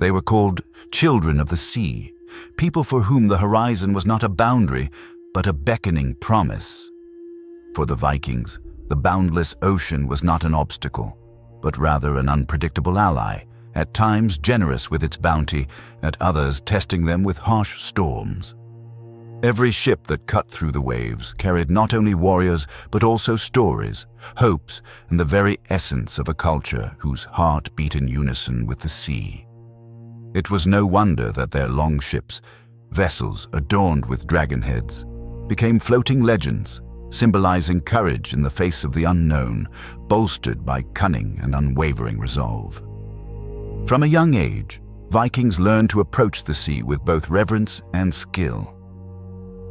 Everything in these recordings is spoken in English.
They were called children of the sea, people for whom the horizon was not a boundary, but a beckoning promise. For the Vikings, the boundless ocean was not an obstacle, but rather an unpredictable ally, at times generous with its bounty, at others testing them with harsh storms. Every ship that cut through the waves carried not only warriors, but also stories, hopes, and the very essence of a culture whose heart beat in unison with the sea. It was no wonder that their long ships, vessels adorned with dragon heads, became floating legends, symbolizing courage in the face of the unknown, bolstered by cunning and unwavering resolve. From a young age, Vikings learned to approach the sea with both reverence and skill.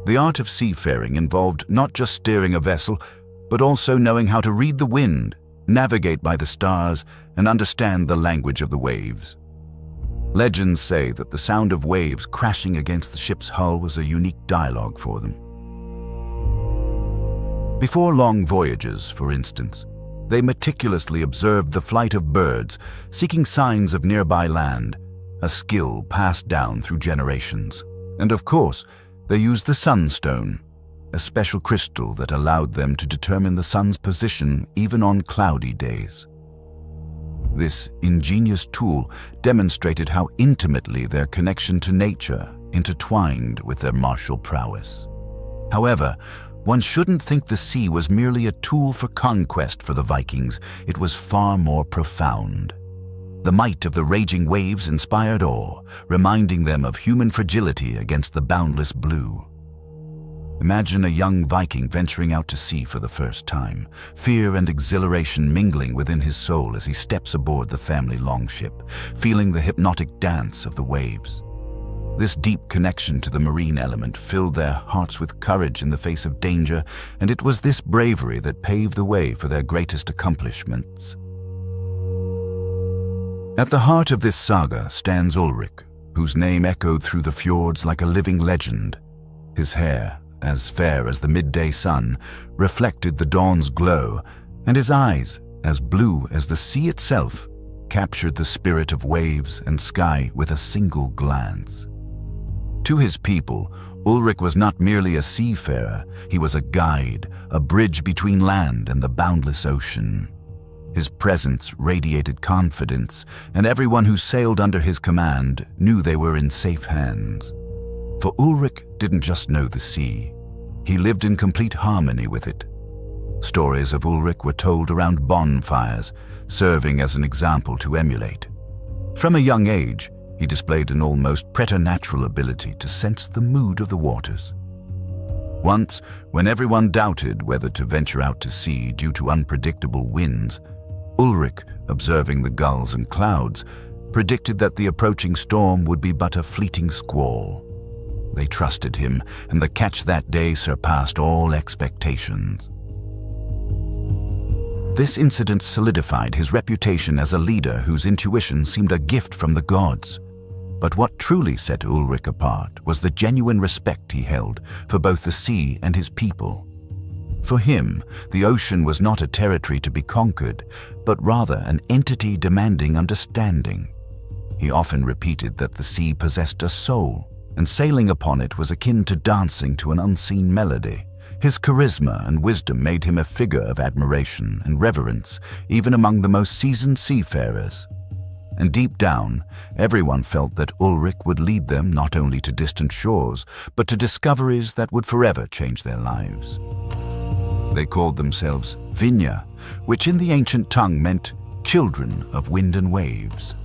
The art of seafaring involved not just steering a vessel, but also knowing how to read the wind, navigate by the stars, and understand the language of the waves. Legends say that the sound of waves crashing against the ship's hull was a unique dialogue for them. Before long voyages, for instance, they meticulously observed the flight of birds, seeking signs of nearby land, a skill passed down through generations. And of course, they used the sunstone, a special crystal that allowed them to determine the sun's position even on cloudy days. This ingenious tool demonstrated how intimately their connection to nature intertwined with their martial prowess. However, one shouldn't think the sea was merely a tool for conquest for the Vikings. It was far more profound. The might of the raging waves inspired awe, reminding them of human fragility against the boundless blue. Imagine a young Viking venturing out to sea for the first time, fear and exhilaration mingling within his soul as he steps aboard the family longship, feeling the hypnotic dance of the waves. This deep connection to the marine element filled their hearts with courage in the face of danger, and it was this bravery that paved the way for their greatest accomplishments. At the heart of this saga stands Ulrich, whose name echoed through the fjords like a living legend. His hair, as fair as the midday sun, reflected the dawn's glow, and his eyes, as blue as the sea itself, captured the spirit of waves and sky with a single glance. To his people, Ulrich was not merely a seafarer, he was a guide, a bridge between land and the boundless ocean. His presence radiated confidence, and everyone who sailed under his command knew they were in safe hands. For Ulrich didn't just know the sea, he lived in complete harmony with it. Stories of Ulrich were told around bonfires, serving as an example to emulate. From a young age, he displayed an almost preternatural ability to sense the mood of the waters. Once, when everyone doubted whether to venture out to sea due to unpredictable winds, Ulrich, observing the gulls and clouds, predicted that the approaching storm would be but a fleeting squall. They trusted him, and the catch that day surpassed all expectations. This incident solidified his reputation as a leader whose intuition seemed a gift from the gods. But what truly set Ulrich apart was the genuine respect he held for both the sea and his people. For him, the ocean was not a territory to be conquered, but rather an entity demanding understanding. He often repeated that the sea possessed a soul, and sailing upon it was akin to dancing to an unseen melody. His charisma and wisdom made him a figure of admiration and reverence, even among the most seasoned seafarers. And deep down, everyone felt that Ulrich would lead them not only to distant shores, but to discoveries that would forever change their lives. They called themselves Vinja, which in the ancient tongue meant children of wind and waves.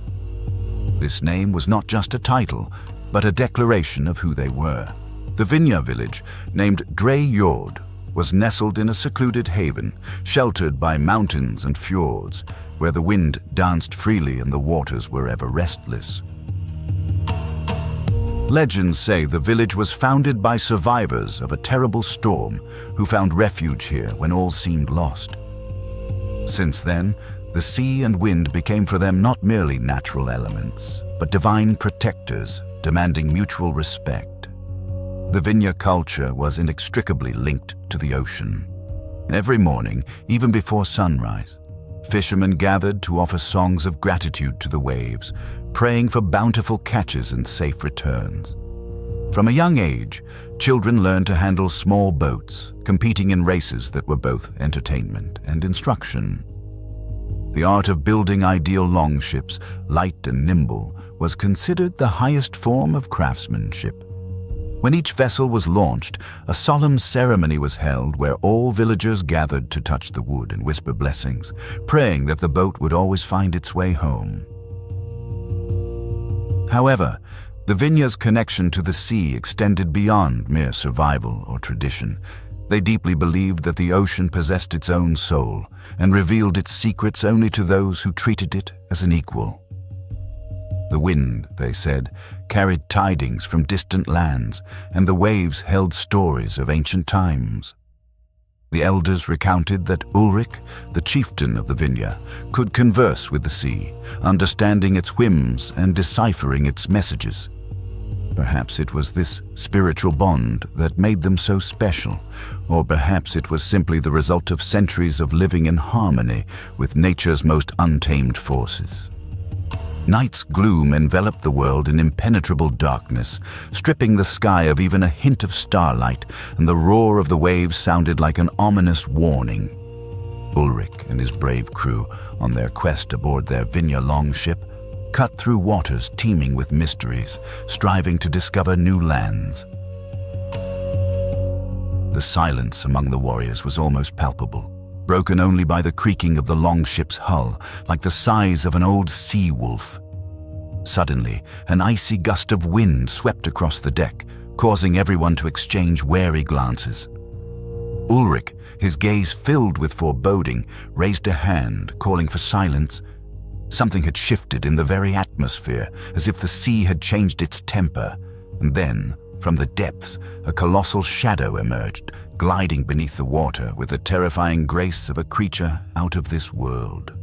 This name was not just a title, but a declaration of who they were. The Vinja village, named Drejord, was nestled in a secluded haven, sheltered by mountains and fjords, where the wind danced freely and the waters were ever restless. Legends say the village was founded by survivors of a terrible storm who found refuge here when all seemed lost. Since then, the sea and wind became for them not merely natural elements, but divine protectors, demanding mutual respect. The Vinja culture was inextricably linked to the ocean. Every morning, even before sunrise, Fishermen gathered to offer songs of gratitude to the waves, praying for bountiful catches and safe returns. From a young age, children learned to handle small boats, competing in races that were both entertainment and instruction. The art of building ideal longships, light and nimble, was considered the highest form of craftsmanship. When each vessel was launched, a solemn ceremony was held where all villagers gathered to touch the wood and whisper blessings, praying that the boat would always find its way home. However, the Vinja's connection to the sea extended beyond mere survival or tradition. They deeply believed that the ocean possessed its own soul and revealed its secrets only to those who treated it as an equal. The wind, they said, carried tidings from distant lands, and the waves held stories of ancient times. The elders recounted that Ulrich, the chieftain of the Vinja, could converse with the sea, understanding its whims and deciphering its messages. Perhaps it was this spiritual bond that made them so special, or perhaps it was simply the result of centuries of living in harmony with nature's most untamed forces. Night's gloom enveloped the world in impenetrable darkness, stripping the sky of even a hint of starlight, and the roar of the waves sounded like an ominous warning. Ulrich and his brave crew, on their quest aboard their Vinja longship, cut through waters teeming with mysteries, striving to discover new lands. The silence among the warriors was almost palpable, broken only by the creaking of the longship's hull, like the sighs of an old sea wolf. Suddenly, an icy gust of wind swept across the deck, causing everyone to exchange wary glances. Ulrich, his gaze filled with foreboding, raised a hand, calling for silence. Something had shifted in the very atmosphere, as if the sea had changed its temper, and then, from the depths, a colossal shadow emerged, gliding beneath the water with the terrifying grace of a creature out of this world.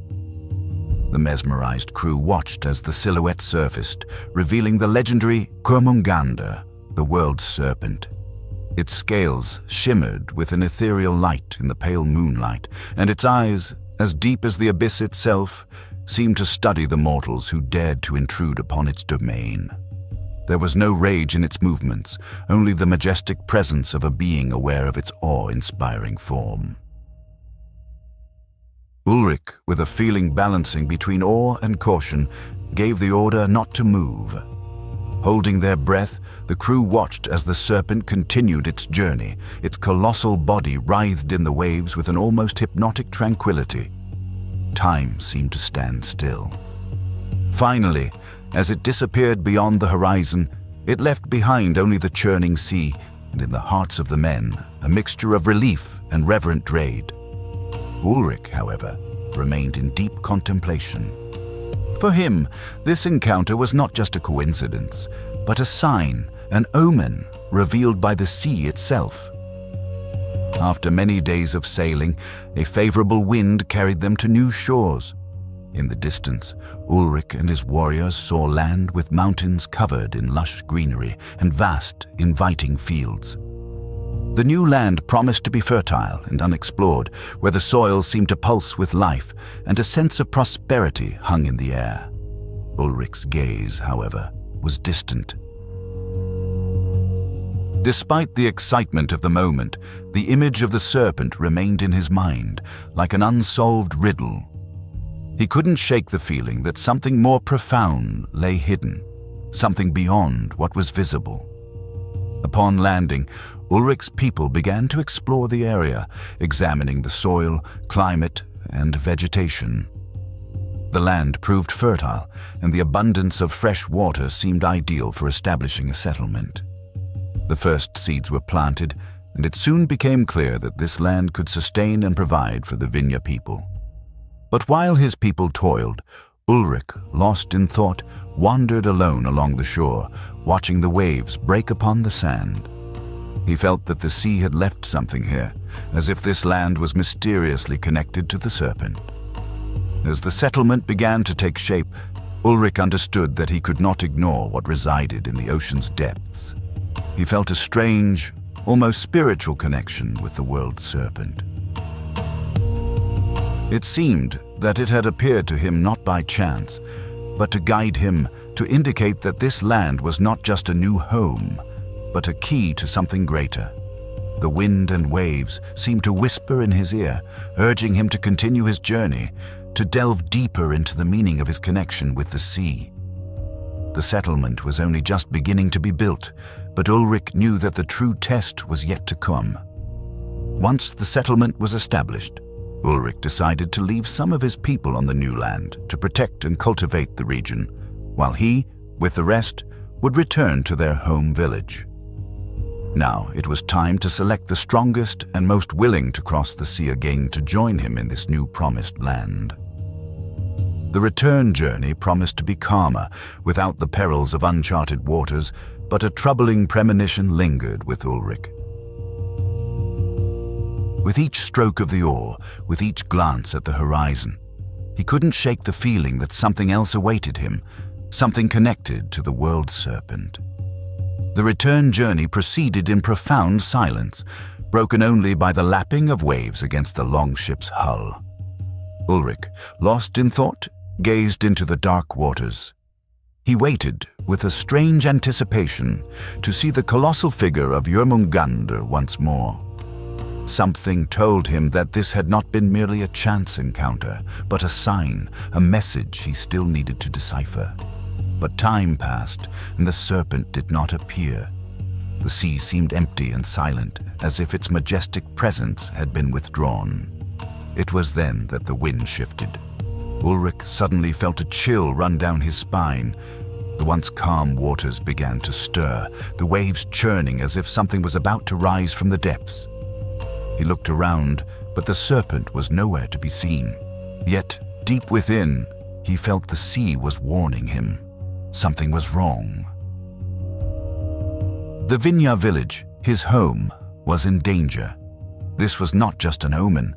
The mesmerized crew watched as the silhouette surfaced, revealing the legendary Kurmungandr, the world's serpent. Its scales shimmered with an ethereal light in the pale moonlight, and its eyes, as deep as the abyss itself, seemed to study the mortals who dared to intrude upon its domain. There was no rage in its movements, only the majestic presence of a being aware of its awe-inspiring form. Ulrich, with a feeling balancing between awe and caution, gave the order not to move. Holding their breath, the crew watched as the serpent continued its journey, its colossal body writhed in the waves with an almost hypnotic tranquility. Time seemed to stand still. Finally, as it disappeared beyond the horizon, it left behind only the churning sea, and in the hearts of the men, a mixture of relief and reverent dread. Ulrich, however, remained in deep contemplation. For him, this encounter was not just a coincidence, but a sign, an omen, revealed by the sea itself. After many days of sailing, a favorable wind carried them to new shores. In the distance, Ulrich and his warriors saw land with mountains covered in lush greenery and vast, inviting fields. The new land promised to be fertile and unexplored, where the soil seemed to pulse with life, and a sense of prosperity hung in the air. Ulrich's gaze, however, was distant. Despite the excitement of the moment, the image of the serpent remained in his mind, like an unsolved riddle. He couldn't shake the feeling that something more profound lay hidden, something beyond what was visible. Upon landing, Ulrich's people began to explore the area, examining the soil, climate, and vegetation. The land proved fertile, and the abundance of fresh water seemed ideal for establishing a settlement. The first seeds were planted, and it soon became clear that this land could sustain and provide for the Vinja people. But while his people toiled, Ulrich, lost in thought, wandered alone along the shore, watching the waves break upon the sand. He felt that the sea had left something here, as if this land was mysteriously connected to the serpent. As the settlement began to take shape, Ulrich understood that he could not ignore what resided in the ocean's depths. He felt a strange, almost spiritual connection with the world serpent. It seemed that it had appeared to him not by chance, but to guide him, to indicate that this land was not just a new home, but a key to something greater. The wind and waves seemed to whisper in his ear, urging him to continue his journey, to delve deeper into the meaning of his connection with the sea. The settlement was only just beginning to be built, but Ulrich knew that the true test was yet to come. Once the settlement was established, Ulrich decided to leave some of his people on the new land to protect and cultivate the region, while he, with the rest, would return to their home village. Now it was time to select the strongest and most willing to cross the sea again to join him in this new promised land. The return journey promised to be calmer, without the perils of uncharted waters, but a troubling premonition lingered with Ulrich. With each stroke of the oar, with each glance at the horizon, he couldn't shake the feeling that something else awaited him, something connected to the world serpent. The return journey proceeded in profound silence, broken only by the lapping of waves against the longship's hull. Ulrich, lost in thought, gazed into the dark waters. He waited with a strange anticipation to see the colossal figure of Jörmungandr once more. Something told him that this had not been merely a chance encounter, but a sign, a message he still needed to decipher. But time passed, and the serpent did not appear. The sea seemed empty and silent, as if its majestic presence had been withdrawn. It was then that the wind shifted. Ulrich suddenly felt a chill run down his spine. The once calm waters began to stir, the waves churning as if something was about to rise from the depths. He looked around, but the serpent was nowhere to be seen. Yet, deep within, he felt the sea was warning him. Something was wrong. The Vinja village, his home, was in danger. This was not just an omen,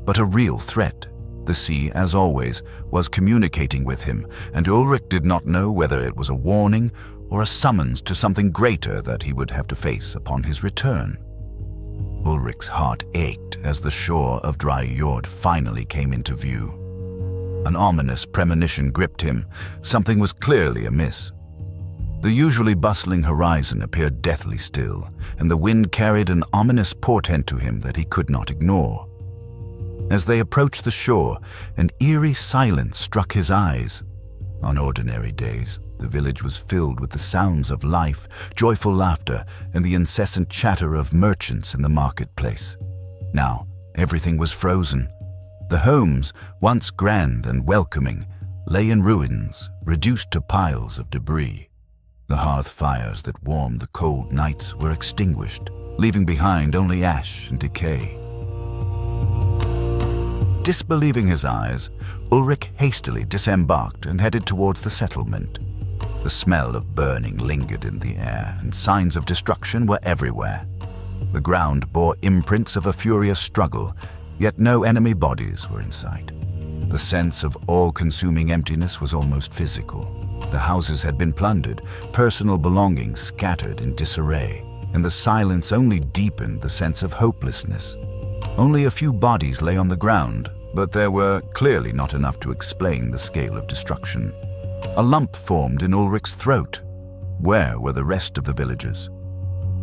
but a real threat. The sea, as always, was communicating with him, and Ulrich did not know whether it was a warning or a summons to something greater that he would have to face upon his return. Ulrich's heart ached as the shore of Dry Jord finally came into view. An ominous premonition gripped him. Something was clearly amiss. The usually bustling horizon appeared deathly still, and the wind carried an ominous portent to him that he could not ignore. As they approached the shore, an eerie silence struck his eyes. On ordinary days, the village was filled with the sounds of life, joyful laughter, and the incessant chatter of merchants in the marketplace. Now, everything was frozen. The homes, once grand and welcoming, lay in ruins, reduced to piles of debris. The hearth fires that warmed the cold nights were extinguished, leaving behind only ash and decay. Disbelieving his eyes, Ulrich hastily disembarked and headed towards the settlement. The smell of burning lingered in the air, and signs of destruction were everywhere. The ground bore imprints of a furious struggle, yet no enemy bodies were in sight. The sense of all-consuming emptiness was almost physical. The houses had been plundered, personal belongings scattered in disarray, and the silence only deepened the sense of hopelessness. Only a few bodies lay on the ground, but there were clearly not enough to explain the scale of destruction. A lump formed in Ulrich's throat. Where were the rest of the villagers?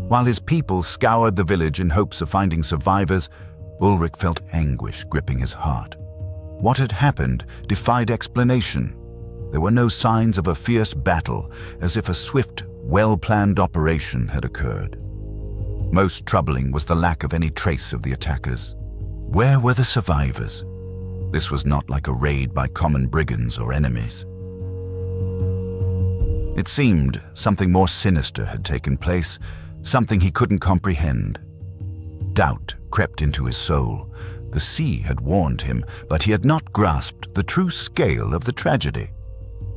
While his people scoured the village in hopes of finding survivors, Ulrich felt anguish gripping his heart. What had happened defied explanation. There were no signs of a fierce battle, as if a swift, well-planned operation had occurred. Most troubling was the lack of any trace of the attackers. Where were the survivors? This was not like a raid by common brigands or enemies. It seemed something more sinister had taken place, something he couldn't comprehend. Doubt crept into his soul. The sea had warned him, but he had not grasped the true scale of the tragedy.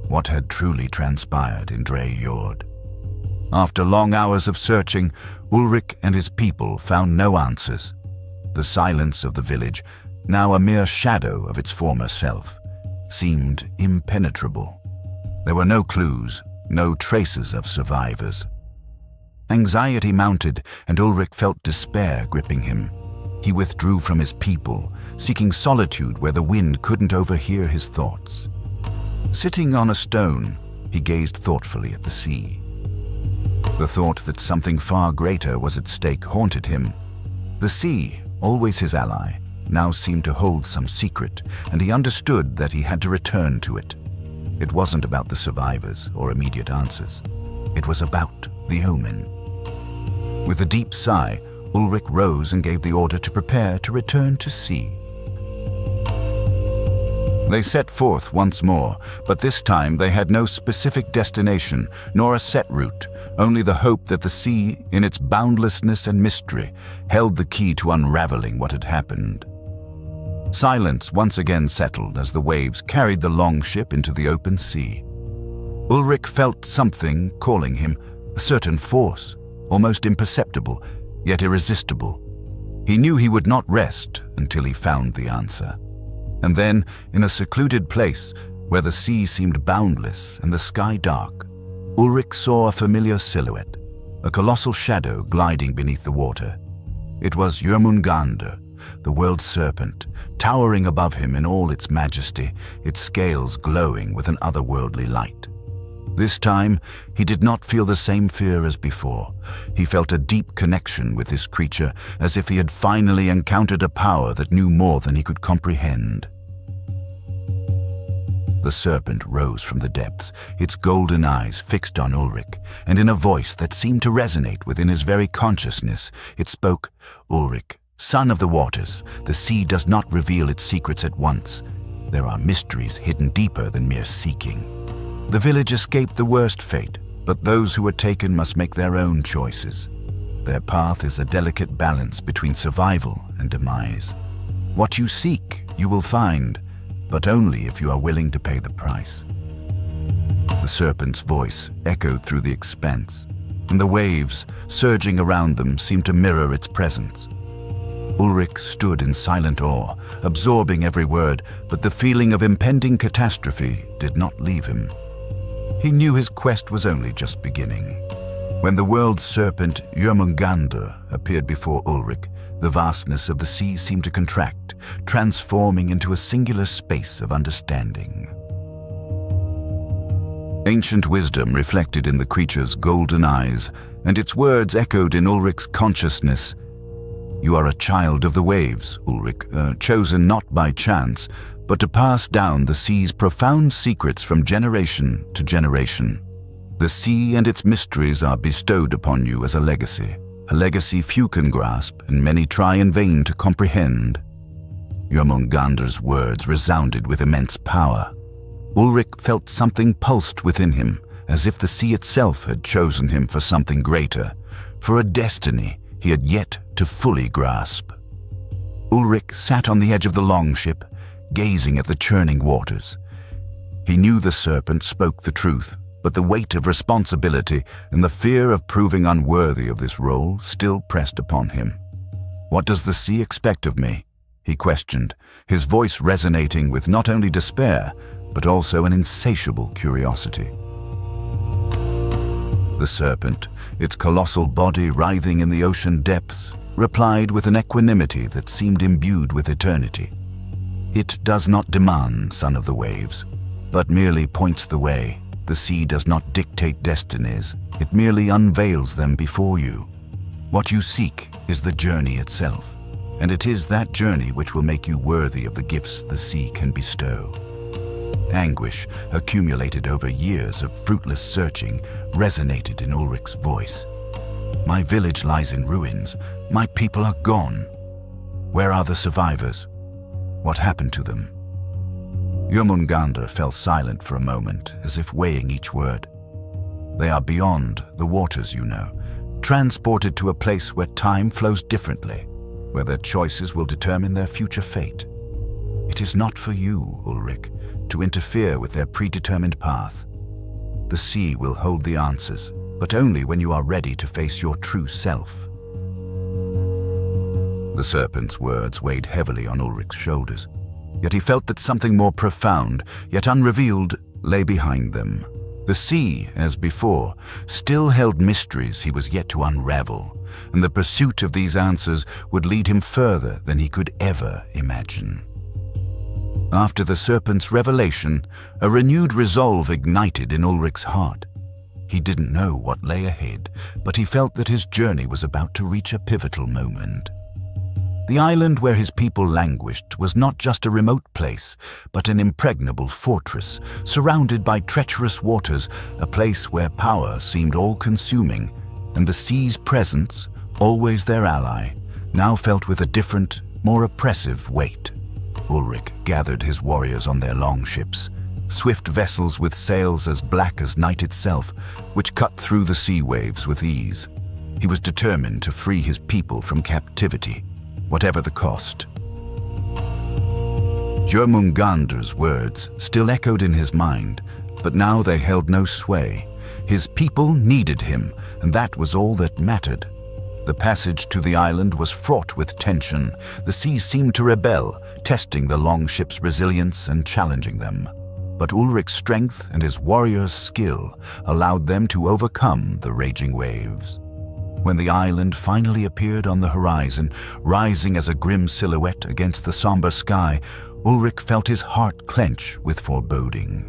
What had truly transpired in Dry Jord? After long hours of searching, Ulrich and his people found no answers. The silence of the village, now a mere shadow of its former self, seemed impenetrable. There were no clues, no traces of survivors. Anxiety mounted, and Ulrich felt despair gripping him. He withdrew from his people, seeking solitude where the wind couldn't overhear his thoughts. Sitting on a stone, he gazed thoughtfully at the sea. The thought that something far greater was at stake haunted him. The sea, always his ally, now seemed to hold some secret, and he understood that he had to return to it. It wasn't about the survivors or immediate answers. It was about the omen. With a deep sigh, Ulrich rose and gave the order to prepare to return to sea. They set forth once more, but this time they had no specific destination, nor a set route, only the hope that the sea, in its boundlessness and mystery, held the key to unraveling what had happened. Silence once again settled as the waves carried the longship into the open sea. Ulrich felt something calling him, a certain force, almost imperceptible, yet irresistible. He knew he would not rest until he found the answer. And then, in a secluded place, where the sea seemed boundless and the sky dark, Ulrich saw a familiar silhouette, a colossal shadow gliding beneath the water. It was Jörmungandr, the world serpent, towering above him in all its majesty, its scales glowing with an otherworldly light. This time, he did not feel the same fear as before. He felt a deep connection with this creature, as if he had finally encountered a power that knew more than he could comprehend. The serpent rose from the depths, its golden eyes fixed on Ulrich, and in a voice that seemed to resonate within his very consciousness, it spoke, "Ulrich, son of the waters, the sea does not reveal its secrets at once. There are mysteries hidden deeper than mere seeking. The village escaped the worst fate, but those who were taken must make their own choices. Their path is a delicate balance between survival and demise. What you seek, you will find, but only if you are willing to pay the price." The serpent's voice echoed through the expanse, and the waves, surging around them, seemed to mirror its presence. Ulrich stood in silent awe, absorbing every word, but the feeling of impending catastrophe did not leave him. He knew his quest was only just beginning. When the world's serpent Jörmungandr appeared before Ulrich, the vastness of the sea seemed to contract, transforming into a singular space of understanding. Ancient wisdom reflected in the creature's golden eyes, and its words echoed in Ulrich's consciousness. "You are a child of the waves, Ulrich, chosen not by chance, but to pass down the sea's profound secrets from generation to generation. The sea and its mysteries are bestowed upon you as a legacy few can grasp and many try in vain to comprehend." Jörmungandr's words resounded with immense power. Ulrich felt something pulsed within him, as if the sea itself had chosen him for something greater, for a destiny he had yet to fully grasp. Ulrich sat on the edge of the longship, gazing at the churning waters. He knew the serpent spoke the truth, but the weight of responsibility and the fear of proving unworthy of this role still pressed upon him. "What does the sea expect of me?" he questioned, his voice resonating with not only despair, but also an insatiable curiosity. The serpent, its colossal body writhing in the ocean depths, replied with an equanimity that seemed imbued with eternity. "It does not demand, son of the waves, but merely points the way. The sea does not dictate destinies, it merely unveils them before you. What you seek is the journey itself, and it is that journey which will make you worthy of the gifts the sea can bestow." Anguish, accumulated over years of fruitless searching, resonated in Ulrich's voice. "My village lies in ruins. My people are gone. Where are the survivors? What happened to them?" Jörmungandr fell silent for a moment, as if weighing each word. "They are beyond the waters, you know, transported to a place where time flows differently, where their choices will determine their future fate. It is not for you, Ulrich, to interfere with their predetermined path. The sea will hold the answers, but only when you are ready to face your true self." The serpent's words weighed heavily on Ulrich's shoulders, yet he felt that something more profound, yet unrevealed, lay behind them. The sea, as before, still held mysteries he was yet to unravel, and the pursuit of these answers would lead him further than he could ever imagine. After the serpent's revelation, a renewed resolve ignited in Ulrich's heart. He didn't know what lay ahead, but he felt that his journey was about to reach a pivotal moment. The island where his people languished was not just a remote place, but an impregnable fortress, surrounded by treacherous waters, a place where power seemed all-consuming, and the sea's presence, always their ally, now felt with a different, more oppressive weight. Ulrich gathered his warriors on their longships, swift vessels with sails as black as night itself, which cut through the sea waves with ease. He was determined to free his people from captivity, whatever the cost. Jörmungandr's words still echoed in his mind, but now they held no sway. His people needed him, and that was all that mattered. The passage to the island was fraught with tension. The sea seemed to rebel, testing the longship's resilience and challenging them. But Ulrich's strength and his warriors' skill allowed them to overcome the raging waves. When the island finally appeared on the horizon, rising as a grim silhouette against the somber sky, Ulrich felt his heart clench with foreboding.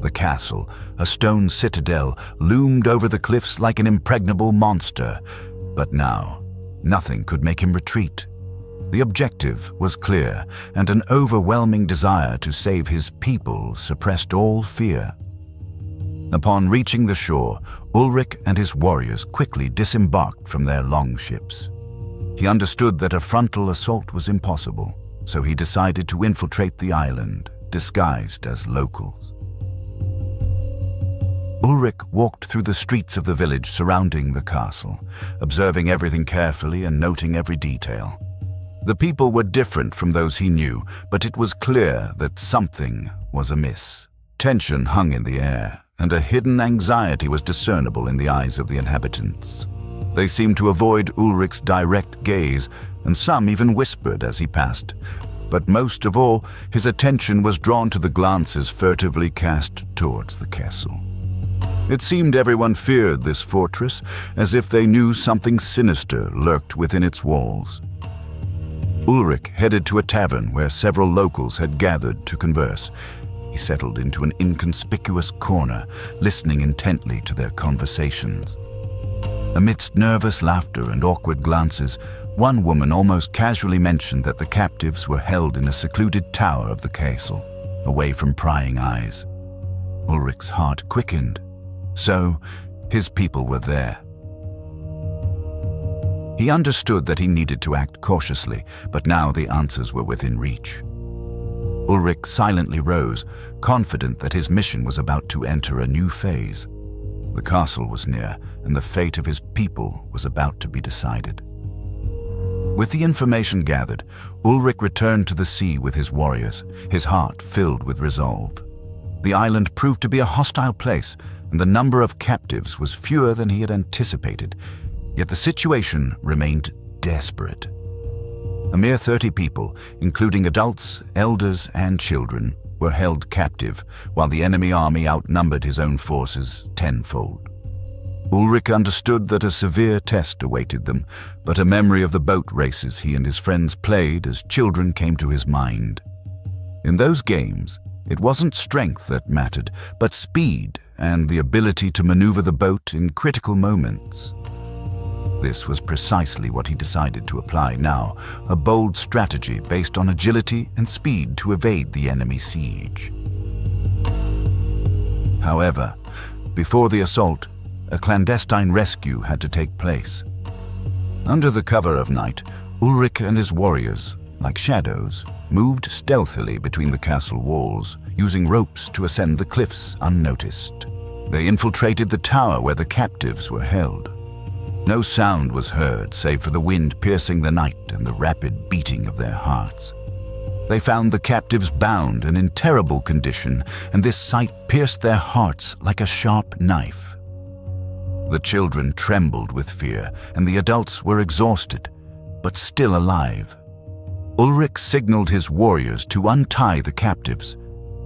The castle, a stone citadel, loomed over the cliffs like an impregnable monster. But now, nothing could make him retreat. The objective was clear, and an overwhelming desire to save his people suppressed all fear. Upon reaching the shore, Ulrich and his warriors quickly disembarked from their longships. He understood that a frontal assault was impossible, so he decided to infiltrate the island, disguised as locals. Ulrich walked through the streets of the village surrounding the castle, observing everything carefully and noting every detail. The people were different from those he knew, but it was clear that something was amiss. Tension hung in the air, and a hidden anxiety was discernible in the eyes of the inhabitants. They seemed to avoid Ulrich's direct gaze, and some even whispered as he passed. But most of all, his attention was drawn to the glances furtively cast towards the castle. It seemed everyone feared this fortress, as if they knew something sinister lurked within its walls. Ulrich headed to a tavern where several locals had gathered to converse. He settled into an inconspicuous corner, listening intently to their conversations. Amidst nervous laughter and awkward glances, one woman almost casually mentioned that the captives were held in a secluded tower of the castle, away from prying eyes. Ulrich's heart quickened. So, his people were there. He understood that he needed to act cautiously, but now the answers were within reach. Ulrich silently rose, confident that his mission was about to enter a new phase. The castle was near, and the fate of his people was about to be decided. With the information gathered, Ulrich returned to the sea with his warriors, his heart filled with resolve. The island proved to be a hostile place, and the number of captives was fewer than he had anticipated, yet the situation remained desperate. A mere 30 people, including adults, elders, and children, were held captive, while the enemy army outnumbered his own forces tenfold. Ulrich understood that a severe test awaited them, but a memory of the boat races he and his friends played as children came to his mind. In those games, it wasn't strength that mattered, but speed and the ability to maneuver the boat in critical moments. This was precisely what he decided to apply now, a bold strategy based on agility and speed to evade the enemy siege. However, before the assault, a clandestine rescue had to take place. Under the cover of night, Ulrich and his warriors, like shadows, moved stealthily between the castle walls, using ropes to ascend the cliffs unnoticed. They infiltrated the tower where the captives were held. No sound was heard save for the wind piercing the night and the rapid beating of their hearts. They found the captives bound and in terrible condition, and this sight pierced their hearts like a sharp knife. The children trembled with fear, and the adults were exhausted, but still alive. Ulrich signaled his warriors to untie the captives.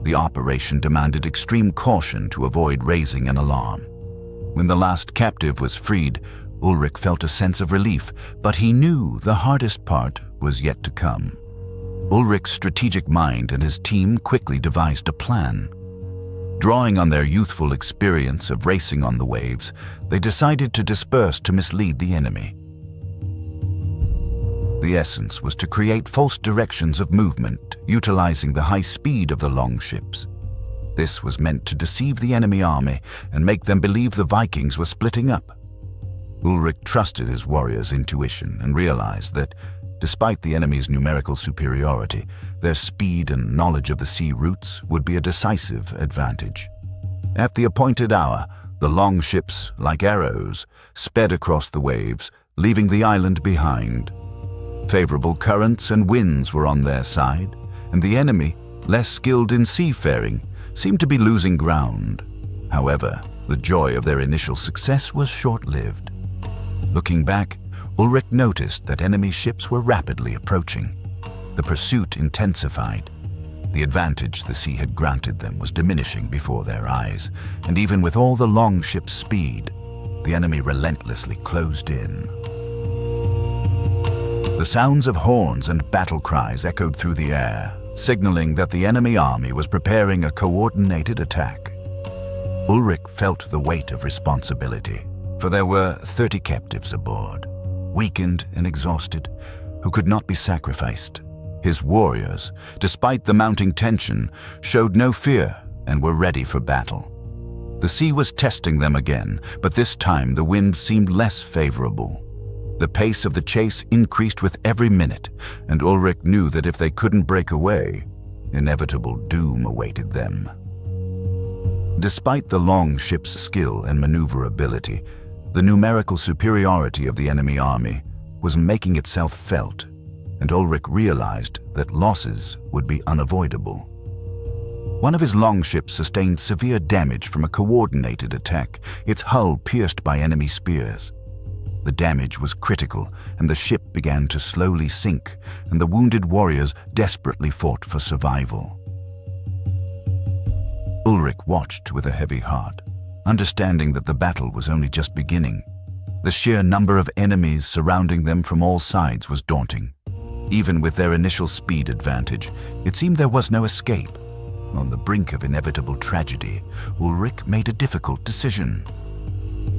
The operation demanded extreme caution to avoid raising an alarm. When the last captive was freed, Ulrich felt a sense of relief, but he knew the hardest part was yet to come. Ulrich's strategic mind and his team quickly devised a plan. Drawing on their youthful experience of racing on the waves, they decided to disperse to mislead the enemy. The essence was to create false directions of movement, utilizing the high speed of the longships. This was meant to deceive the enemy army and make them believe the Vikings were splitting up. Ulrich trusted his warriors' intuition and realized that, despite the enemy's numerical superiority, their speed and knowledge of the sea routes would be a decisive advantage. At the appointed hour, the longships, like arrows, sped across the waves, leaving the island behind. Favorable currents and winds were on their side, and the enemy, less skilled in seafaring, seemed to be losing ground. However, the joy of their initial success was short-lived. Looking back, Ulrich noticed that enemy ships were rapidly approaching. The pursuit intensified. The advantage the sea had granted them was diminishing before their eyes, and even with all the longship's speed, the enemy relentlessly closed in. The sounds of horns and battle cries echoed through the air, signaling that the enemy army was preparing a coordinated attack. Ulrich felt the weight of responsibility, for there were 30 captives aboard, weakened and exhausted, who could not be sacrificed. His warriors, despite the mounting tension, showed no fear and were ready for battle. The sea was testing them again, but this time the wind seemed less favorable. The pace of the chase increased with every minute, and Ulrich knew that if they couldn't break away, inevitable doom awaited them. Despite the longship's skill and maneuverability, the numerical superiority of the enemy army was making itself felt, and Ulrich realized that losses would be unavoidable. One of his longships sustained severe damage from a coordinated attack, its hull pierced by enemy spears. The damage was critical, and the ship began to slowly sink, and the wounded warriors desperately fought for survival. Ulrich watched with a heavy heart, understanding that the battle was only just beginning. The sheer number of enemies surrounding them from all sides was daunting. Even with their initial speed advantage, it seemed there was no escape. On the brink of inevitable tragedy, Ulrich made a difficult decision.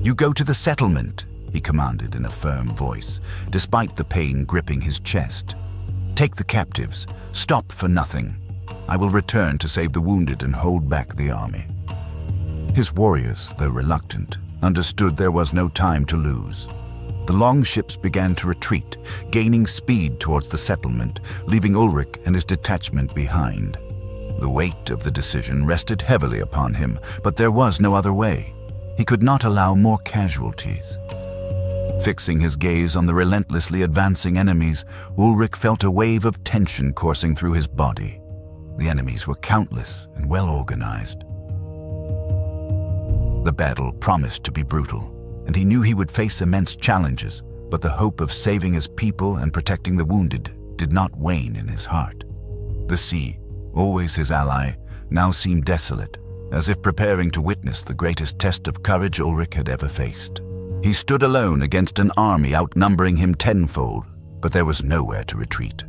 "You go to the settlement," he commanded in a firm voice, despite the pain gripping his chest. "Take the captives. Stop for nothing. I will return to save the wounded and hold back the army." His warriors, though reluctant, understood there was no time to lose. The longships began to retreat, gaining speed towards the settlement, leaving Ulrich and his detachment behind. The weight of the decision rested heavily upon him, but there was no other way. He could not allow more casualties. Fixing his gaze on the relentlessly advancing enemies, Ulrich felt a wave of tension coursing through his body. The enemies were countless and well organized. The battle promised to be brutal, and he knew he would face immense challenges, but the hope of saving his people and protecting the wounded did not wane in his heart. The sea, always his ally, now seemed desolate, as if preparing to witness the greatest test of courage Ulrich had ever faced. He stood alone against an army outnumbering him tenfold, but there was nowhere to retreat.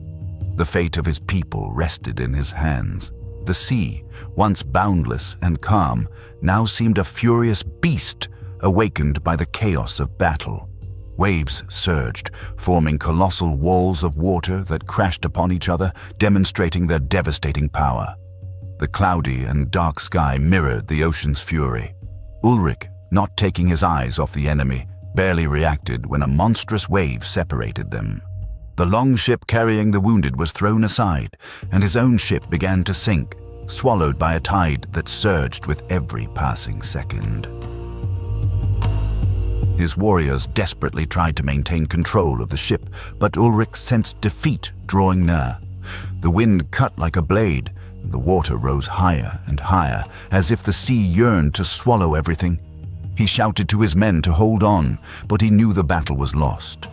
The fate of his people rested in his hands. The sea, once boundless and calm, now seemed a furious beast awakened by the chaos of battle. Waves surged, forming colossal walls of water that crashed upon each other, demonstrating their devastating power. The cloudy and dark sky mirrored the ocean's fury. Ulrich, not taking his eyes off the enemy, barely reacted when a monstrous wave separated them. The longship carrying the wounded was thrown aside, and his own ship began to sink, swallowed by a tide that surged with every passing second. His warriors desperately tried to maintain control of the ship, but Ulrich sensed defeat drawing near. The wind cut like a blade, and the water rose higher and higher, as if the sea yearned to swallow everything. He shouted to his men to hold on, but he knew the battle was lost.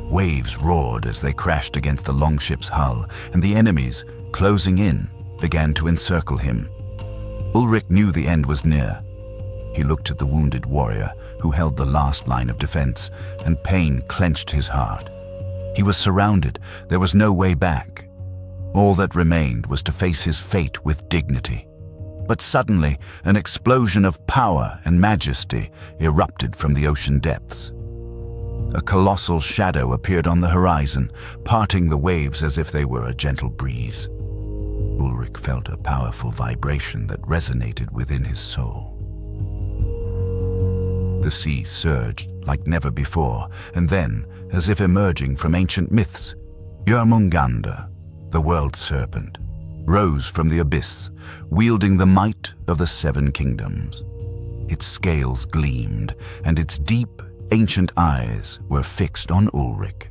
Waves roared as they crashed against the longship's hull, and the enemies, closing in, began to encircle him. Ulrich knew the end was near. He looked at the wounded warrior who held the last line of defense, and pain clenched his heart. He was surrounded. There was no way back. All that remained was to face his fate with dignity. But suddenly, an explosion of power and majesty erupted from the ocean depths. A colossal shadow appeared on the horizon, parting the waves as if they were a gentle breeze. Ulrich felt a powerful vibration that resonated within his soul. The sea surged like never before, and then, as if emerging from ancient myths, Jörmungandr, the world serpent, rose from the abyss, wielding the might of the seven kingdoms. Its scales gleamed, and its deep, ancient eyes were fixed on Ulrich.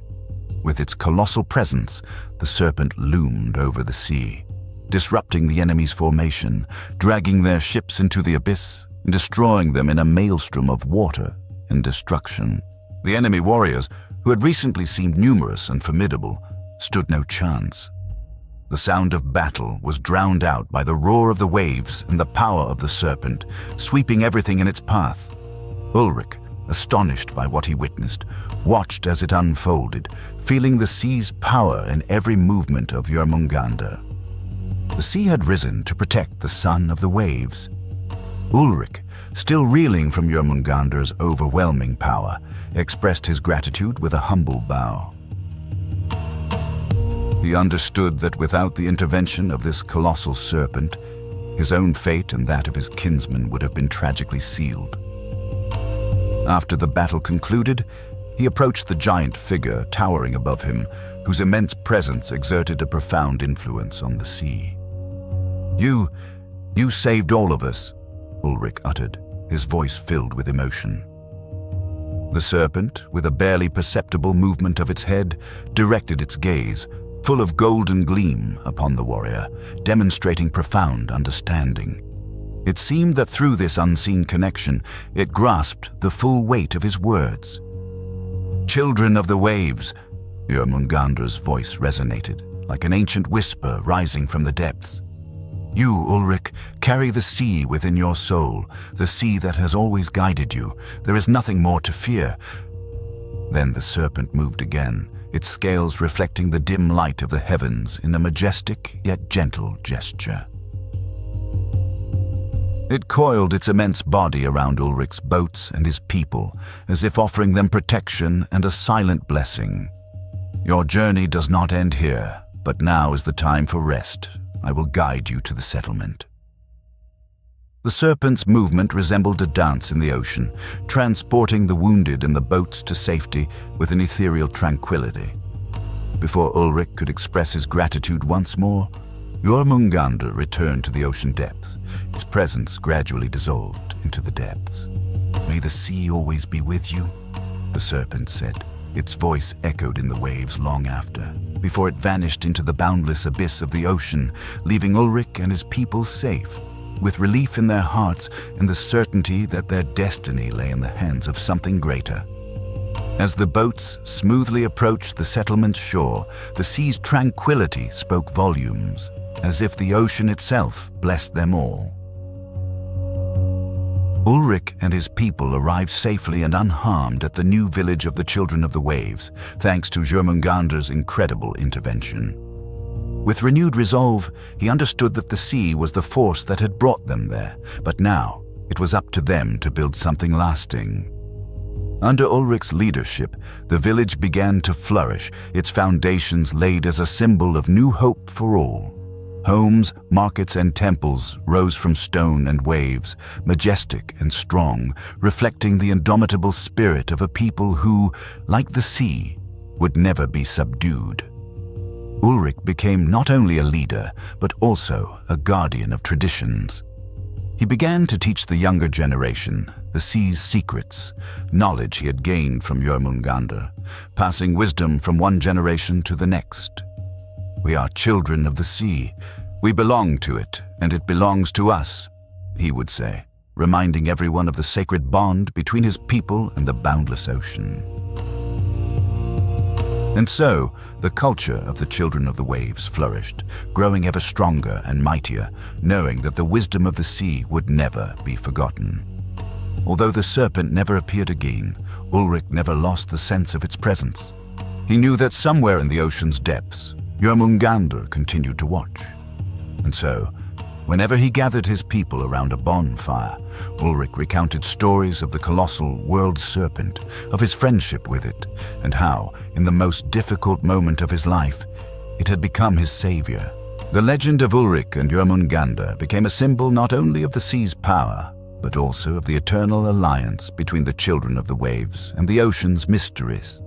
With its colossal presence, the serpent loomed over the sea, disrupting the enemy's formation, dragging their ships into the abyss, and destroying them in a maelstrom of water and destruction. The enemy warriors, who had recently seemed numerous and formidable, stood no chance. The sound of battle was drowned out by the roar of the waves and the power of the serpent, sweeping everything in its path. Ulrich, astonished by what he witnessed, watched as it unfolded, feeling the sea's power in every movement of Jörmungandr. The sea had risen to protect the son of the waves. Ulrich, still reeling from Jörmungandr's overwhelming power, expressed his gratitude with a humble bow. He understood that without the intervention of this colossal serpent, his own fate and that of his kinsmen would have been tragically sealed. After the battle concluded, he approached the giant figure towering above him, whose immense presence exerted a profound influence on the sea. You saved all of us," Ulrich uttered, his voice filled with emotion. The serpent, with a barely perceptible movement of its head, directed its gaze, full of golden gleam, upon the warrior, demonstrating profound understanding. It seemed that through this unseen connection, it grasped the full weight of his words. "Children of the waves," Jörmungandr's voice resonated, like an ancient whisper rising from the depths. "You, Ulrich, carry the sea within your soul, the sea that has always guided you. There is nothing more to fear." Then the serpent moved again, its scales reflecting the dim light of the heavens in a majestic yet gentle gesture. It coiled its immense body around Ulrich's boats and his people, as if offering them protection and a silent blessing. "Your journey does not end here, but now is the time for rest. I will guide you to the settlement." The serpent's movement resembled a dance in the ocean, transporting the wounded and the boats to safety with an ethereal tranquility. Before Ulrich could express his gratitude once more, Jörmungandr returned to the ocean depths. Its presence gradually dissolved into the depths. "May the sea always be with you," the serpent said. Its voice echoed in the waves long after, before it vanished into the boundless abyss of the ocean, leaving Ulrich and his people safe, with relief in their hearts and the certainty that their destiny lay in the hands of something greater. As the boats smoothly approached the settlement's shore, the sea's tranquility spoke volumes, as if the ocean itself blessed them all. Ulrich and his people arrived safely and unharmed at the new village of the Children of the Waves, thanks to Jörmungandr's incredible intervention. With renewed resolve, he understood that the sea was the force that had brought them there, but now it was up to them to build something lasting. Under Ulrich's leadership, the village began to flourish, its foundations laid as a symbol of new hope for all. Homes, markets, and temples rose from stone and waves, majestic and strong, reflecting the indomitable spirit of a people who, like the sea, would never be subdued. Ulrich became not only a leader, but also a guardian of traditions. He began to teach the younger generation the sea's secrets, knowledge he had gained from Jörmungandr, passing wisdom from one generation to the next. "We are children of the sea. We belong to it, and it belongs to us," he would say, reminding everyone of the sacred bond between his people and the boundless ocean. And so, the culture of the Children of the Waves flourished, growing ever stronger and mightier, knowing that the wisdom of the sea would never be forgotten. Although the serpent never appeared again, Ulrich never lost the sense of its presence. He knew that somewhere in the ocean's depths, Jörmungandr continued to watch. And so, whenever he gathered his people around a bonfire, Ulrich recounted stories of the colossal world serpent, of his friendship with it, and how, in the most difficult moment of his life, it had become his savior. The legend of Ulrich and Jörmungandr became a symbol not only of the sea's power, but also of the eternal alliance between the children of the waves and the ocean's mysteries.